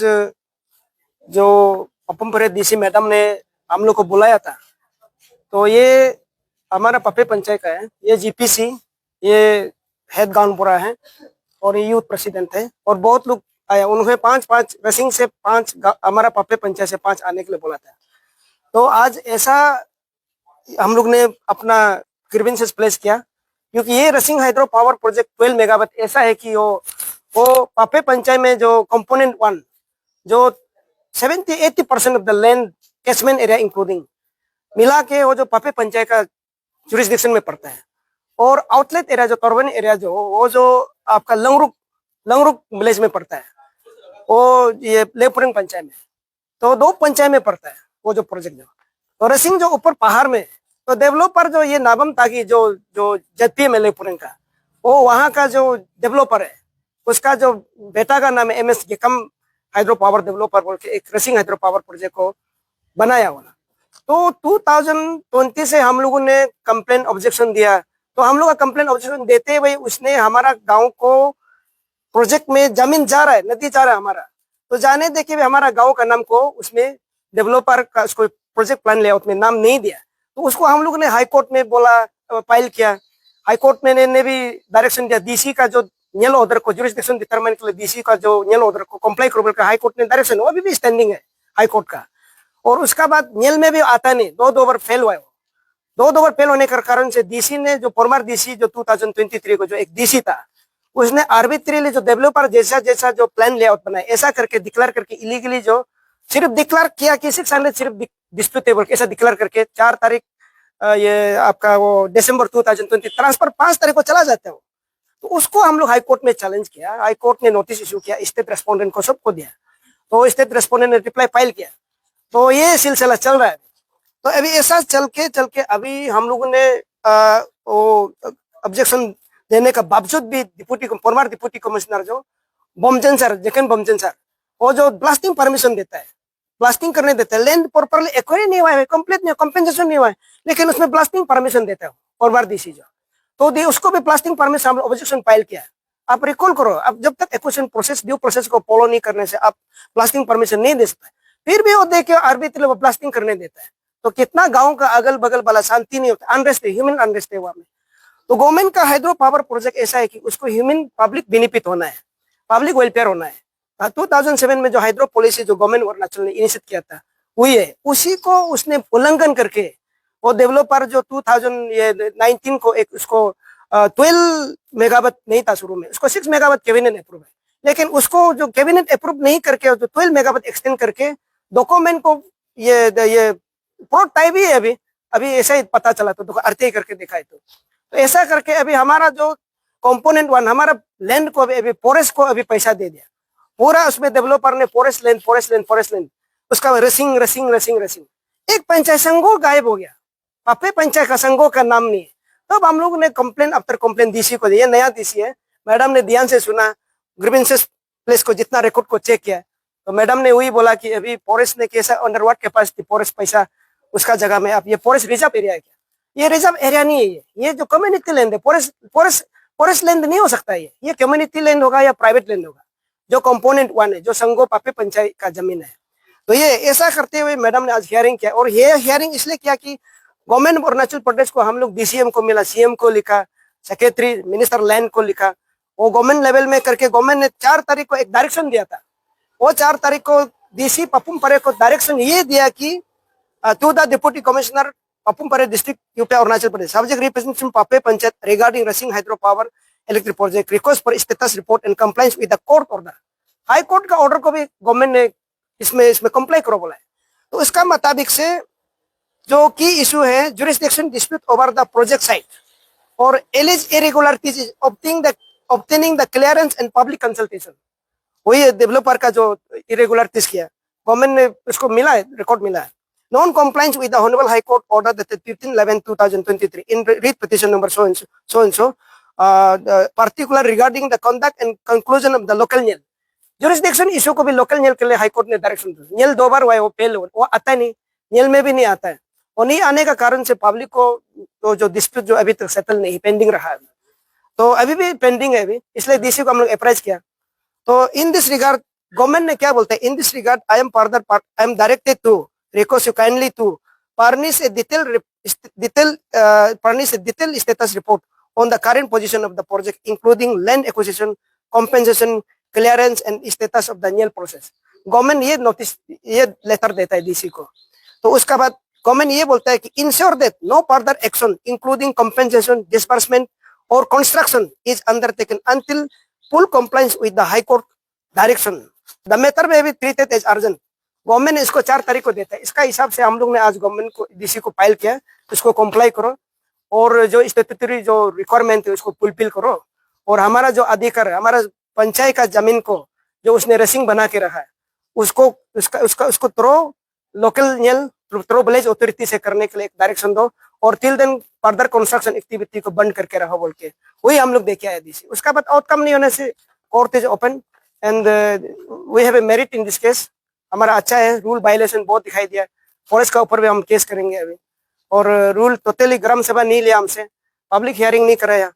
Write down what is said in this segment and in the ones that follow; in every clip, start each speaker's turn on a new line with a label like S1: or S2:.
S1: जो पप्पम परे DC madam ने हम लोग को बुलाया था, तो ये हमारा पप्पे पंचायत का है। ये जीपीसी, ये हेड गानपुरा है और ये यूथ प्रेसिडेंट है और बहुत लोग आया। उन्होंने पांच पांच रसिंग से हमारा पप्पे पंचायत से 5 आने के लिए बोला था। तो आज ऐसा हम लोग ने अपना ग्रीवेंसेस प्लेस किया, क्योंकि ये रसिंग हाइड्रो पावर प्रोजेक्ट 12 मेगावाट ऐसा है कि वो पप्पे पंचायत में जो कंपोनेंट 1 जो 70-80% of the land catchment area including मिला के वो जो पप्पे पंचायत का जुरिस्डिक्शन में पड़ता है। और आउटलेट एरिया जो टर्बन एरिया वो जो आपका लंगरुक विलेज में पड़ता है, वो ये लेपुरंग पंचायत में। तो 2 पंचायत में पड़ता है वो जो प्रोजेक्ट। जो तो रसिंग जो ऊपर पहाड़ में, तो डेवलपर जो ये नाबम ताकि जो जो जदपी में लेपुरंग का, वो वहाँ का जो डेवलपर है, उसका जो बेटा का नाम है MS गेकम हाइड्रो पावर डेवलपर बोल के एक रसिंग हाइड्रो पावर प्रोजेक्ट को बनाया हुआ। तो 2020 से हम लोगों ने कंप्लेन ऑब्जेक्शन दिया। तो हम लोग का कंप्लेन ऑब्जेक्शन देते हुए उसने हमारा गांव को प्रोजेक्ट में जमीन जा रहा है, नदी जा रहा है हमारा, तो जाने दे के भी हमारा गांव का नाम को उसमें डेवलपर का उसको प्रोजेक्ट प्लान लेआउट में नाम नहीं दिया। तो उसको हम लोग ने हाई कोर्ट में बोला, फाइल किया। हाई कोर्ट में ने भी डायरेक्शन दिया, डीसी का जो न्यल ऑर्डर को जुरिस्डिक्शन डिटरमाइन के लिए डीसी का जो न्यल ऑर्डर को कंप्लाई करो का हाई कोर्ट ने डायरेक्शन, वो अभी भी स्टैंडिंग है हाई कोर्ट का। और उसका बाद न्यल में भी आता नहीं, 2 बार फेल हुआ है। 2 बार फेल होने के कारण से डीसी ने जो फॉर्मर डीसी जो 2023 को जो एक डीसी था, उसने आर्बिट्रीली जो डेवलपर जैसा जैसा जो प्लान लेआउट बनाया ऐसा करके डिक्लेयर करके इलीगली जो सिर्फ डिक्लेयर किया कि 600 सिर्फ डिस्प्यूटेबल ऐसा डिक्लेयर करके 4 तारीख ये आपका वो दिसंबर 2020 ट्रांसफर 5 तारीख को चला जाता है। तो उसको हम लोग हाई कोर्ट में चैलेंज किया। हाई कोर्ट ने नोटिस इशू किया, स्टेट रेस्पोंडेंट को सबको दिया। तो स्टेट रेस्पोंडेंट ने रिप्लाई फाइल किया। तो ये सिलसिला चल रहा है। तो अभी ऐसा चल के अभी हम लोगों ने ऑब्जेक्शन देने का बावजूद भी फॉर्मर डिप्टी कमिश्नर जो बमजन सर, जखन बमजन सर, वो जो ब्लास्टिंग परमिशन देता है, ब्लास्टिंग करने देता है, लैंड प्रॉपरली एक्वायर नहीं हुआ है, कंप्लीट नहीं, कंपेंसेशन नहीं हुआ है, लेकिन उसमें ब्लास्टिंग परमिशन देता है फॉर्मर डीसी जो। तो उसको भी ब्लास्टिंग परमिशन हम ऑब्जेक्शन फाइल किया। आप रिकॉल करो, अब जब तक एक्विजिशन प्रोसेस ड्यू प्रोसेस को फॉलो नहीं करने से आप ब्लास्टिंग परमिशन नहीं दे सकते, फिर भी वो देखे आर्बिट्री वो ब्लास्टिंग करने देता है। तो कितना गांव का अगल बगल वाला शांति नहीं होता, अनरेस्ट है, ह्यूमन अनरेस्ट है वहां में। तो गवर्नमेंट का हाइड्रो पावर प्रोजेक्ट ऐसा है कि उसको ह्यूमन पब्लिक बेनिफिट होना है, पब्लिक वेलफेयर होना है। 2007 में जो हाइड्रो पॉलिसी जो गवर्नमेंट अरुणाचल ने इनिशिएट किया था वही है, उसी को उसने उल्लंघन करके वो डेवलपर जो 2019 को एक उसको 12 मेगावाट नहीं था शुरू में, उसको 6 मेगावाट कैबिनेट अप्रूव है, लेकिन उसको जो कैबिनेट अप्रूव नहीं करके जो 12 मेगावाट एक्सटेंड करके डॉक्यूमेंट को ये प्रोटोटाइप ही है अभी ऐसा ही पता चला। तो अर्थे करके देखा है। तो ऐसा करके अभी हमारा जो कंपोनेंट 1 हमारा लैंड को अभी फॉरेस्ट को अभी पैसा दे दिया पूरा। उसमें डेवलपर ने फॉरेस्ट लैंड उसका रसिंग एक पंचायत संघो गायब हो गया, पप्पे पंचायत का संघो का नाम नहीं है। तब हम लोग ने कंप्लेन आफ्टर कंप्लेन डीसी को दिया, नया डीसी है, मैडम ने ध्यान से सुना, ग्रीवेंसेस प्लेस को जितना रिकॉर्ड को चेक किया, तो मैडम ने वही बोला कि अभी फॉरेस्ट ने कैसा अंडर व्हाट कैपेसिटी फॉरेस्ट पैसा उसका जगह में आप ये फॉरेस्ट रिजर्व एरिया है क्या? ये रिजर्व एरिया नहीं है, ये जो कम्युनिटी लैंड है, फॉरेस्ट लैंड नहीं हो सकता। ये कम्युनिटी लैंड होगा या प्राइवेट लैंड होगा, जो कंपोनेंट 1 है, जो संगो पप्पे पंचायत का जमीन है। तो ये ऐसा करते हुए मैडम ने आज हियरिंग किया, और ये हियरिंग इसलिए किया कि गवर्नमेंट अरुणाचल प्रदेश को हम लोग DCM को मिला, CM को लिखा, सेक्रेटरी मिनिस्टर लैंड को लिखा, वो गवर्नमेंट लेवल में करके गवर्नमेंट ने 4 तारीख को एक डायरेक्शन दिया था। वो 4 तारीख को DC पप्पम परे को डायरेक्शन ये दिया कि to the deputy commissioner Papum Pare district यूपी अरुणाचल प्रदेश, सब्जेक्ट रिप्रेजेंटेशन पप्पे पंचायत रिगार्डिंग रसिंग hydro power electric project, request for status report and compliance with the court order. High court का ऑर्डर को भी गवर्नमेंट ने इसमें कंप्लाई करो बोला है। तो इसका मुताबिक से जो की इशू है jurisdiction dispute over the project site और allege irregularities obtaining the clearance and public consultation, वही डेवलपर का जो इरेगुलरिटीज किया गवर्नमेंट ने उसको मिला है, रिकॉर्ड मिला है। Non compliance with the honourable high court order dated 15/11/2023 in writ petition number so and so particular regarding the conduct and conclusion of the local NIL jurisdiction issue को भी local NIL के लिए high court ने direction दिया। NIL 2 बार हुआ है, वो fail हुआ, वो आता नहीं, NIL में भी नहीं आता है, और नहीं आने का कारण से पब्लिक को तो जो डिस्प्यूट जो अभी तक सेटल नहीं, पेंडिंग रहा है, तो अभी भी पेंडिंग है अभी, इसलिए DC को हम लोग अप्रोच किया। तो इन दिस रिगार्ड गवर्नमेंट ने क्या बोलता है, in this regard I am directed to request you kindly to furnish a detailed status report on the current position of the project, including land acquisition, compensation, clearance and status of the NEL process. Government ये notice, ये letter देता है DC को। तो उसका बाद government ये बोलता है कि ensure that no further action including compensation, disbursement और construction is undertaken until full compliance with the high court direction. The matter में भी ट्रीटेड एज अर्जेंट। गवर्नमेंट ने इसको 4 तारीख को देता है। इसका हिसाब से हम लोग ने आज गवर्नमेंट को, डीसी को फाइल किया, इसको कंप्लाई करो और जो स्टैट्यूटरी जो रिक्वायरमेंट है उसको फुलफिल करो। और हमारा जो अधिकार है, हमारा पंचायत का जमीन को जो उसने रेसिंग बना के रखा है उसको थ्रो लोकल न्यल थ्रो विलेज अथॉरिटी से करने के लिए एक डायरेक्शन दो और till then further construction activity को बंद करके रहो बोल के वही हम लोग देखे आए डीसी। उसका बाद आउटकम नहीं होने से court is open and we have a merit in this case. हमारा अच्छा है, रूल वायलेशन बहुत दिखाई दिया। फॉरेस्ट का ऊपर भी हम केस करेंगे अभी। और रूल टोटली ग्राम सभा नहीं लिया हमसे, पब्लिक हियरिंग नहीं कराया,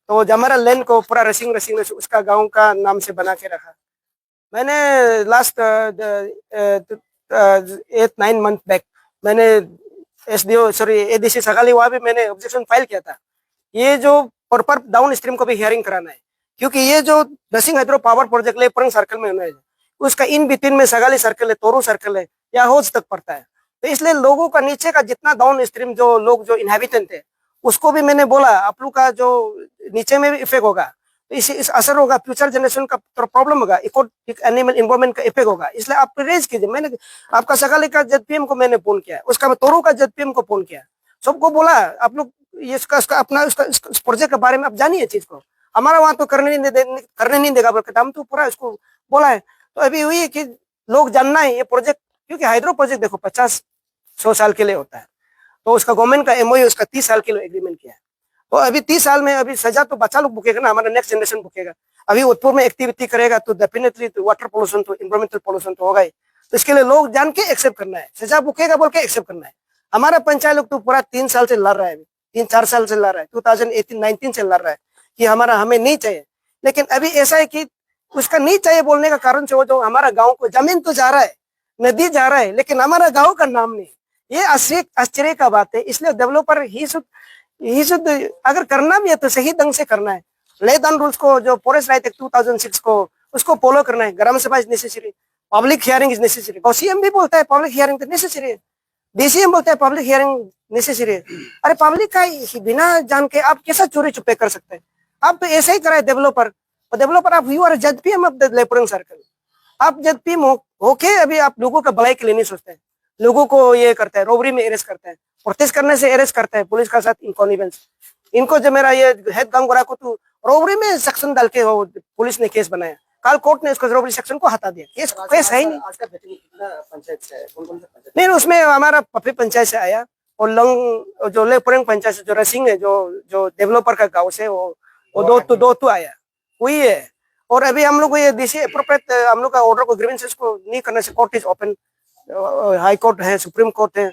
S1: तो हमारा लैंड को पूरा रेसिंग उसका गांव का नाम से बना के रखा। मैंने लास्ट 8-9 मंथ बैक मैंने एडीसी सगाली वहाँ भी मैंने ऑब्जेक्शन फाइल किया था। ये जो प्रॉपर डाउन स्ट्रीम को भी हियरिंग कराना है, क्योंकि ये जो रेसिंग हाइड्रो पावर प्रोजेक्ट लेपरंग सर्कल में होना है, उसका इन बिटवीन में सगाली सर्कल है, तोरू सर्कल है या हौज तक पड़ता है। तो इसलिए लोगों का नीचे का जितना डाउन स्ट्रीम जो लोग जो इनहेबिटेंट है उसको भी मैंने बोला आप लोग का जो नीचे में भी इफेक्ट होगा, तो इस असर होगा, फ्यूचर जनरेशन का प्रॉब्लम होगा, एनिमल इन्वायरमेंट का इफेक्ट होगा। इसलिए आप रेज कीजिए। मैंने आपका सगाली का जेडपीएम को मैंने फोन किया, उसका मैं तोरू का जेडपीएम को फोन किया, सबको बोला आप लोग इसका अपना इस प्रोजेक्ट के बारे में आप जानिए चीज को, हमारा वहां तो करने नहीं देगा बोलकर हम तो पूरा इसको बोला है। तो अभी हुई है कि लोग जानना है ये प्रोजेक्ट, क्योंकि हाइड्रो प्रोजेक्ट देखो 50-100 साल के लिए होता है, तो उसका गवर्नमेंट का एमओयू उसका 30 साल के लिए एग्रीमेंट किया है। तो अभी 30 साल में अभी सजा तो बच्चा लोग भुगेगा ना, हमारा नेक्स्ट जनरेशन भुगेगा। अभी उदयपुर में एक्टिविटी करेगा तो डेफिनेटली तो वाटर पोल्यूशन तो इन्वायरमेंटल पोल्यूशन तो होगा ही। तो इसके लिए लोग जान के एक्सेप्ट करना है, सजा भुगेगा बोल के एक्सेप्ट करना है। हमारा पंचायत लोग तो पूरा 3 साल से लड़ रहा है, 3-4 साल से लड़ रहा है, 2018-19 से लड़ रहा है कि हमारा हमें नहीं चाहिए। लेकिन अभी ऐसा है कि उसका नहीं चाहिए बोलने का कारण से वो जो हमारा गांव को जमीन तो जा रहा है, नदी जा रहा है, लेकिन हमारा गांव का नाम नहीं। ये आश्चर्य का बात है। इसलिए डेवलपर ही शुड अगर करना भी है तो सही ढंग से करना है। ले डाउन रूल्स को जो फॉरेस्ट राइट एक्ट 2006 को उसको फॉलो करना है। ग्राम सभा is necessary, public hearing is necessary. CM भी बोलता है पब्लिक हियरिंग तो नेसेसरी है, डीसीएम बोलता है पब्लिक हियरिंग नेसेसरी है। अरे पब्लिक का बिना जान के आप कैसा चोरी छुपे कर सकते हैं? आप तो ऐसा ही कराए डेवलपर। और डेवलपर आप you are ZPM of the लेपरंग सर्कल। आप जेडपीएम होके अभी आप लोगों का भलाई के लिए नहीं सोचते हैं, लोगों को ये करता है, रोबरी में अरेस्ट करता है, प्रोटेस्ट करने से अरेस्ट करता है, पुलिस का साथ इनकॉन्निवेंस। इनको जो मेरा ये हेड गांगुरा को तो रोबरी में सेक्शन डाल के वो पुलिस ने केस बनाया, कल कोर्ट ने उसको रोबरी सेक्शन को हटा दिया। केस है ही नहीं। नहीं, उसमें हमारा पपी पंचायत से आया और लंग जो लेपरंग पंचायत से जो रसिंग है जो डेवलपर का गाँव से वो दो आया वही है। और अभी हम लोग ये डीसी एप्रोप्रिएट हम लोग का ऑर्डर को ग्रीवेंसेस को नहीं करने से court is open, high court है, सुप्रीम कोर्ट है,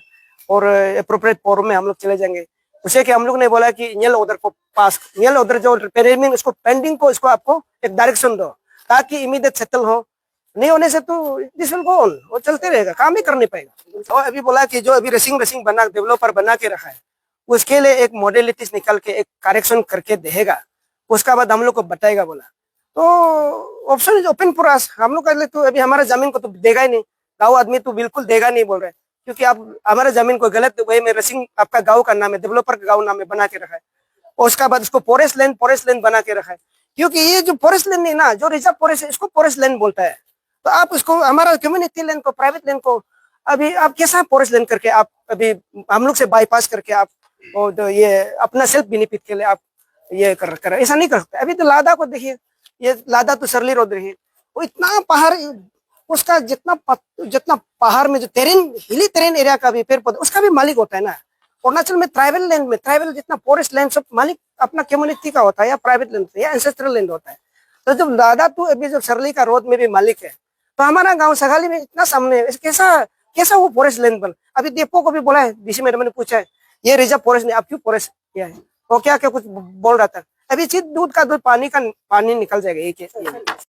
S1: और एप्रोप्रिएट फोरम में हम लोग चले जाएंगे। उसे कि हम लोग ने बोला कि न्यल ऑर्डर को पास, न्यल ऑर्डर जो पेंडिंग उसको पेंडिंग को इसको आपको एक डायरेक्शन दो ताकि इमीडिएट सेटल हो। नहीं होने से तो दिस विल गो ऑन, वो चलते रहेगा, काम ही करने पाएगा। और अभी बोला कि जो अभी रेसिंग बना डेवलपर बना के रखा है उसके लिए एक मॉडलिटीज निकल के एक करेक्शन करके देगा, उसका बाद हम लोग को बताएगा बोला। तो option is open for us. हम लोग कर ले तो अभी हमारा जमीन को तो देगा ही नहीं, गाँव आदमी तो बिल्कुल देगा नहीं बोल रहे, क्योंकि आप हमारे जमीन को गलत वे में रेसिंग आपका गाँव का नाम है, डेवलपर का गाँव नाम है बना के रखा है। और उसका बाद उसको फॉरेस्ट लैंड बना के रखा है, क्योंकि ये जो फॉरेस्ट लैंड नहीं ना, जो रिजर्व फॉरेस्ट है इसको फॉरेस्ट लैंड बोलता है। तो आप उसको हमारा कम्युनिटी लैंड को, प्राइवेट लैंड को अभी आप कैसा फॉरेस्ट लैंड करके आप अभी हम लोग से बाईपास करके आप तो ये अपना सेल्फ बेनिफिट के लिए आप ये कर ऐसा नहीं कर सकते। अभी तो लादा को देखिए, ये लादा तो सरली रोड रही है, वो इतना पहाड़, उसका जितना पहाड़ में जो टेरेन हिली टेरेन एरिया का भी पेड़ पौधे उसका भी मालिक होता है ना। अरुणाचल में ट्राइबल लैंड में ट्राइबल जितना फॉरेस्ट लैंड सब मालिक अपना कम्युनिटी का होता है या प्राइवेट लैंड या एंसेस्ट्रल लैंड होता है। तो जब लादा तो अभी जब सरली का रोड में भी मालिक है, तो हमारा गाँव सगाली में इतना सामने कैसा वो फॉरेस्ट लैंड बन। अभी डिपो को भी बोला है, डीसी मैडम ने पूछा है ये रिजर्व फॉरेस्ट ने आप क्यों फॉरेस्ट किया है, वो क्या कुछ बोल रहा था। अभी दूध का दूध पानी निकल जाएगा। ये